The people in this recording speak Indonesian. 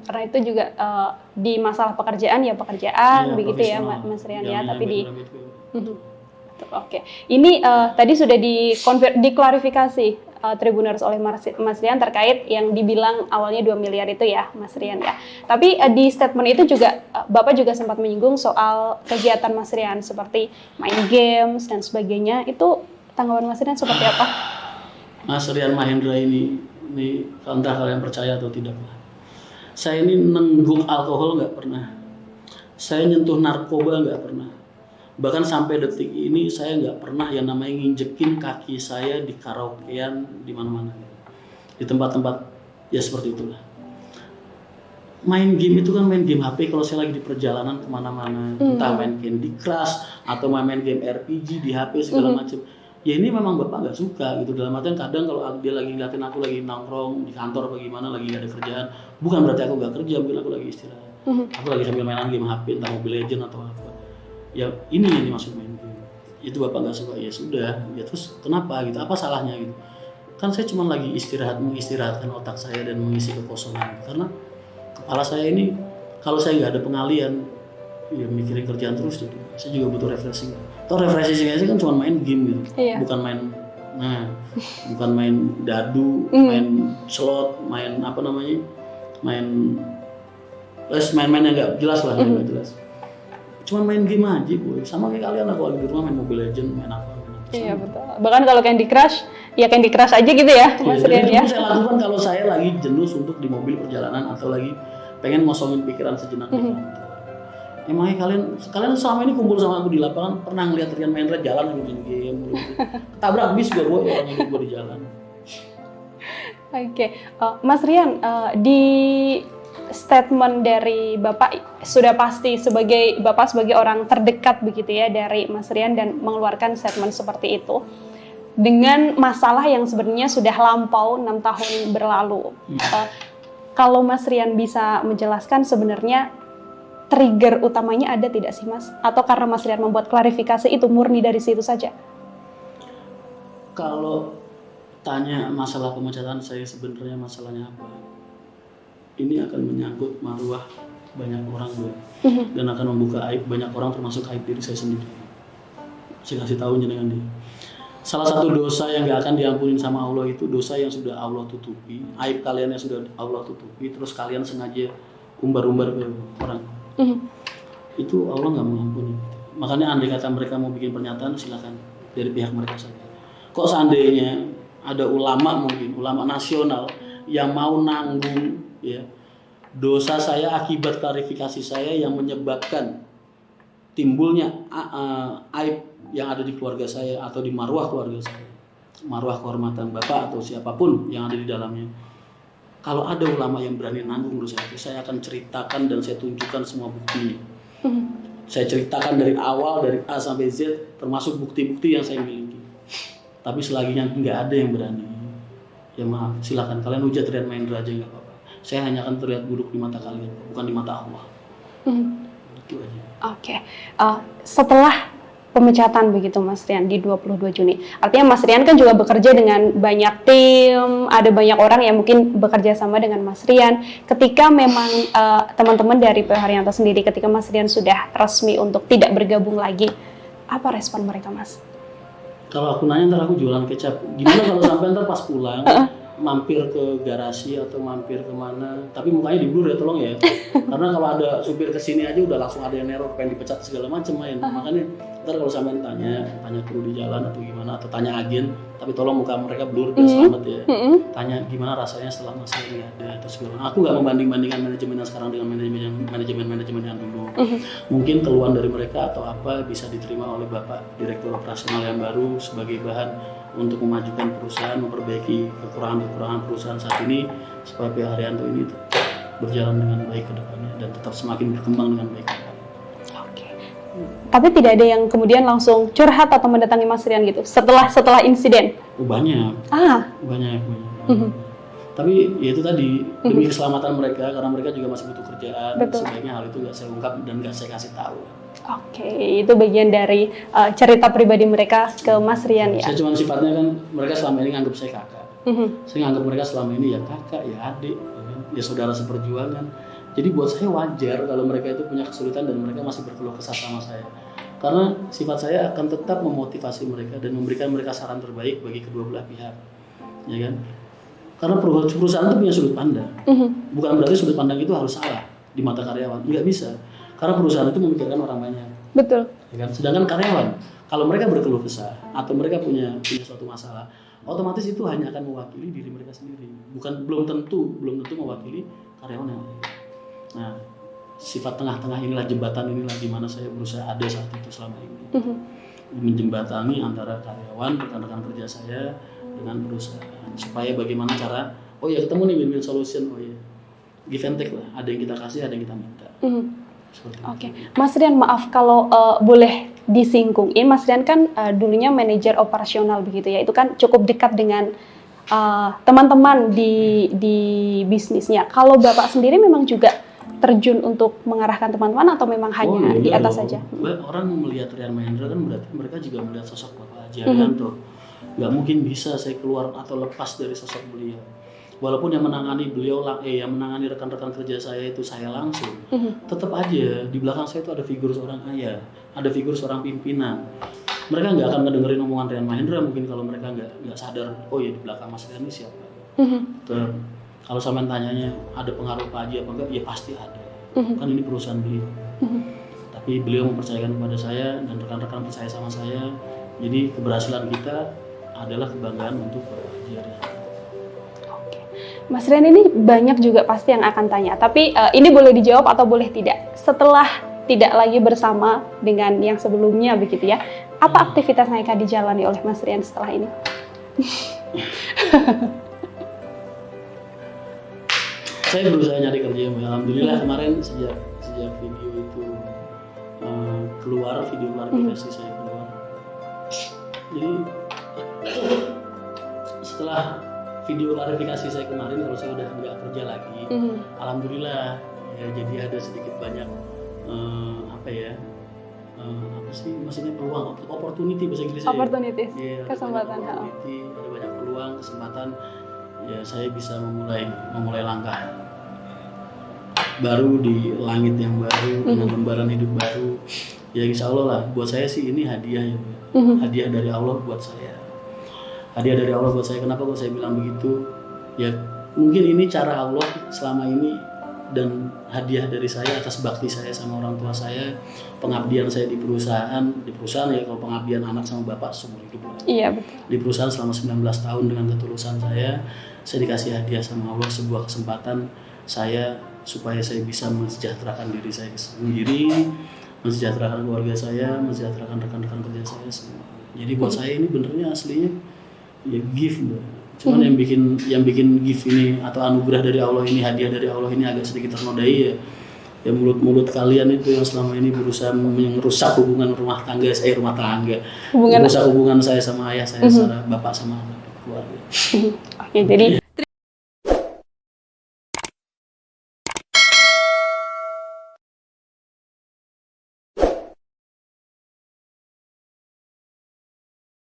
Karena itu juga di masalah pekerjaan ya pekerjaan, begitu ya Mas Rian ya. Tapi di Oke. Ini tadi sudah diklarifikasi Tribuners oleh Mas Rian terkait yang dibilang awalnya 2 miliar itu ya Mas Rian ya. Tapi di statement itu juga Bapak juga sempat menyinggung soal kegiatan Mas Rian seperti main games dan sebagainya. Itu tanggapan Mas Rian seperti apa? Mas Rian Mahendra ini entah kalian percaya atau tidak, saya ini nengguk alkohol nggak pernah, saya nyentuh narkoba nggak pernah, bahkan sampai detik ini saya nggak pernah yang namanya nginjekin kaki saya di karaokean di mana-mana, di tempat-tempat ya seperti itulah. Main game itu kan main game HP kalau saya lagi di perjalanan kemana-mana, entah main Candy Crush atau main game RPG di HP segala macam. Ya ini memang Bapak nggak suka gitu, dalam artian kadang kalau dia lagi ngeliatin aku lagi nongkrong di kantor apa gimana, lagi nggak ada kerjaan, bukan berarti aku nggak kerja, mungkin aku lagi istirahat, aku lagi sambil mainan game HP entah Mobile Legends atau apa, ya ini yang dimaksud main game, itu Bapak nggak suka, ya sudah, ya terus kenapa gitu, apa salahnya gitu, kan saya cuma lagi mengistirahatkan otak saya dan mengisi kekosongan, karena kepala saya ini kalau saya nggak ada pengalian, ya mikirin kerjaan terus gitu. Saya juga butuh refreshing. Toh refreshing saya kan cuma main game gitu, bukan main dadu, main slot, main apa namanya, main yang nggak jelas lah, nggak jelas. Cuma main game aja boy, sama kayak kalian aku lagi di rumah main Mobile Legends, main apa. Iya betul. Bahkan kalau Candy Crush, ya Candy Crush aja gitu ya, Mas Rian ya. Itu saya lakukan kalau saya lagi jenuh untuk di mobil perjalanan atau lagi pengen ngosongin pikiran sejenak. Emangnya kalian selama ini kumpul sama aku di lapangan pernah ngeliat Rian Mahendra jalan lagi main game gitu. Tabrak bis gue orang hidup gue di jalan. Oke. Mas Rian, di statement dari Bapak sudah pasti Bapak sebagai orang terdekat begitu ya dari Mas Rian dan mengeluarkan statement seperti itu dengan masalah yang sebenarnya sudah lampau 6 tahun berlalu. Kalau Mas Rian bisa menjelaskan sebenarnya trigger utamanya ada tidak sih Mas? Atau karena Mas Rian membuat klarifikasi itu murni dari situ saja? Kalau tanya masalah pemecatan saya sebenarnya masalahnya apa? Ini akan menyangkut marwah banyak orang dan akan membuka aib banyak orang termasuk aib diri saya sendiri. Saya kasih tahu jenengan nih. Salah satu dosa yang gak akan diampunin sama Allah itu dosa yang sudah Allah tutupi, aib kalian yang sudah Allah tutupi, terus kalian sengaja umbar-umbar ke orang. Itu Allah nggak mengampuni. Makanya andai kata mereka mau bikin pernyataan silakan dari pihak mereka saja. Kok seandainya ada ulama mungkin ulama nasional yang mau nanggung ya dosa saya akibat klarifikasi saya yang menyebabkan timbulnya aib yang ada di keluarga saya atau di marwah keluarga saya, marwah kehormatan Bapak atau siapapun yang ada di dalamnya. Kalau ada ulama yang berani nanggung dosa itu, saya akan ceritakan dan saya tunjukkan semua bukti. Saya ceritakan dari awal, dari A sampai Z, termasuk bukti-bukti yang saya miliki. Tapi selaginya nggak ada yang berani. Ya maaf, silakan kalian hujat Rian Mahendra aja nggak apa-apa. Saya hanya akan terlihat buruk di mata kalian, bukan di mata Allah. Itu aja. Oke. Setelah pemecatan begitu Mas Rian di 22 Juni. Artinya Mas Rian kan juga bekerja dengan banyak tim, ada banyak orang yang mungkin bekerja sama dengan Mas Rian. Ketika memang teman-teman dari PH Haryanto sendiri, ketika Mas Rian sudah resmi untuk tidak bergabung lagi, apa respon mereka Mas? Kalau aku nanya ntar aku jualan kecap. Gimana kalau sampai ntar pas pulang, mampir ke garasi atau mampir kemana, tapi mukanya di blur ya tolong ya. Karena kalau ada supir kesini aja udah langsung ada yang neror, pengen dipecat segala macam main. Makanya ntar kalau sampai tanya kru di jalan atau gimana, atau tanya agen, tapi tolong muka mereka blur biar selamat ya. Tanya gimana rasanya setelah masa ini ada atau segala. Aku nggak membanding-bandingkan manajemen yang sekarang dengan manajemen yang dulu. Mungkin keluhan dari mereka atau apa bisa diterima oleh Bapak Direktur Operasional yang baru sebagai bahan untuk memajukan perusahaan, memperbaiki kekurangan-kekurangan perusahaan saat ini supaya PH Haryanto ini berjalan dengan baik ke depannya dan tetap semakin berkembang dengan baik. Oke. Tapi tidak ada yang kemudian langsung curhat atau mendatangi Mas Rian gitu setelah insiden? Banyak. Banyak. Tapi ya itu tadi demi keselamatan mereka karena mereka juga masih butuh kerjaan. Betul. Sebaiknya hal itu nggak saya ungkap dan nggak saya kasih tahu. Oke, itu bagian dari cerita pribadi mereka ke Mas Rian ya? Saya cuma sifatnya kan mereka selama ini nganggap saya kakak. Saya nganggap mereka selama ini ya kakak, ya adik. Ya kan? ya saudara seperjuangan. Jadi buat saya wajar kalau mereka itu punya kesulitan dan mereka masih berkeluh kesah sama saya. Karena sifat saya akan tetap memotivasi mereka dan memberikan mereka saran terbaik bagi kedua belah pihak, ya kan? Karena perusahaan itu punya sudut pandang. Bukan berarti sudut pandang itu harus salah di mata karyawan, nggak bisa. Karena perusahaan itu memikirkan orang banyak. Betul. Ya kan? Sedangkan karyawan, kalau mereka berkeluh kesah atau mereka punya suatu masalah, otomatis itu hanya akan mewakili diri mereka sendiri. Belum tentu mewakili karyawan yang lain. Nah, sifat tengah-tengah inilah, jembatan inilah di mana saya berusaha ada saat itu selama ini. Menjembatani antara karyawan, rekan-rekan kerja saya dengan perusahaan, supaya bagaimana cara, oh ya ketemu nih win-win solution, oh ya give and take lah, ada yang kita kasih, ada yang kita minta. Oke. Mas Rian, maaf kalau boleh disingkungin, Mas Rian kan dulunya manajer operasional begitu ya, itu kan cukup dekat dengan teman-teman di bisnisnya. Kalau Bapak sendiri memang juga terjun untuk mengarahkan teman-teman atau memang hanya di atas saja? Orang melihat Rian Mahendra kan berarti mereka juga melihat sosok Bapak Haji Arianto. Nggak mungkin bisa saya keluar atau lepas dari sosok beliau. Walaupun yang menangani yang menangani rekan-rekan kerja saya itu saya langsung, tetap aja di belakang saya itu ada figur seorang ayah, ada figur seorang pimpinan. Mereka nggak akan ngedengerin omongan Rian Mahendra mungkin kalau mereka nggak sadar, oh ya di belakang Mas Rian ini siapa. Kalau sampean tanyanya ada pengaruh Pak Haji apa enggak, ya pasti ada. Kan ini perusahaan beliau. Tapi beliau mempercayakan kepada saya dan rekan-rekan percaya sama saya. Jadi keberhasilan kita adalah kebanggaan untuk Pak Haji Arianto. Oke. Mas Rian, ini banyak juga pasti yang akan tanya. Tapi ini boleh dijawab atau boleh tidak. Setelah tidak lagi bersama dengan yang sebelumnya begitu ya, apa aktivitas yang akan dijalani oleh Mas Rian setelah ini? Saya berusaha nyari kerja, alhamdulillah kemarin sejak video itu keluar, video klarifikasi saya keluar. Jadi setelah video klarifikasi saya kemarin, kalau saya udah nggak kerja lagi, alhamdulillah ya, jadi ada sedikit banyak maksudnya peluang, opportunity bahasa Inggrisnya. Opportunities, ya, kesempatan. Ada banyak peluang, kesempatan. Ya saya bisa memulai langkah baru di langit yang baru, dengan lembaran hidup baru. Ya insya Allah lah, buat saya sih ini hadiah ya, hadiah dari Allah buat saya. Hadiah dari Allah buat saya. Kenapa kok saya bilang begitu? Ya mungkin ini cara Allah selama ini dan hadiah dari saya atas bakti saya sama orang tua saya, pengabdian saya di perusahaan ya, kalau pengabdian anak sama bapak seumur hidup lah. Iya betul. Di perusahaan selama 19 tahun dengan ketulusan saya dikasih hadiah sama Allah sebuah kesempatan saya supaya saya bisa mensejahterakan diri saya sendiri, mensejahterakan keluarga saya, mensejahterakan rekan-rekan kerja saya semua. Jadi buat saya ini benernya aslinya ya gift, Mbak. Cuman yang bikin gift ini atau anugerah dari Allah ini, hadiah dari Allah ini agak sedikit ternodai ya mulut-mulut kalian itu yang selama ini berusaha merusak hubungan rumah tangga, merusak hubungan saya sama ayah saya, secara bapak sama anak keluarga. Oke, jadi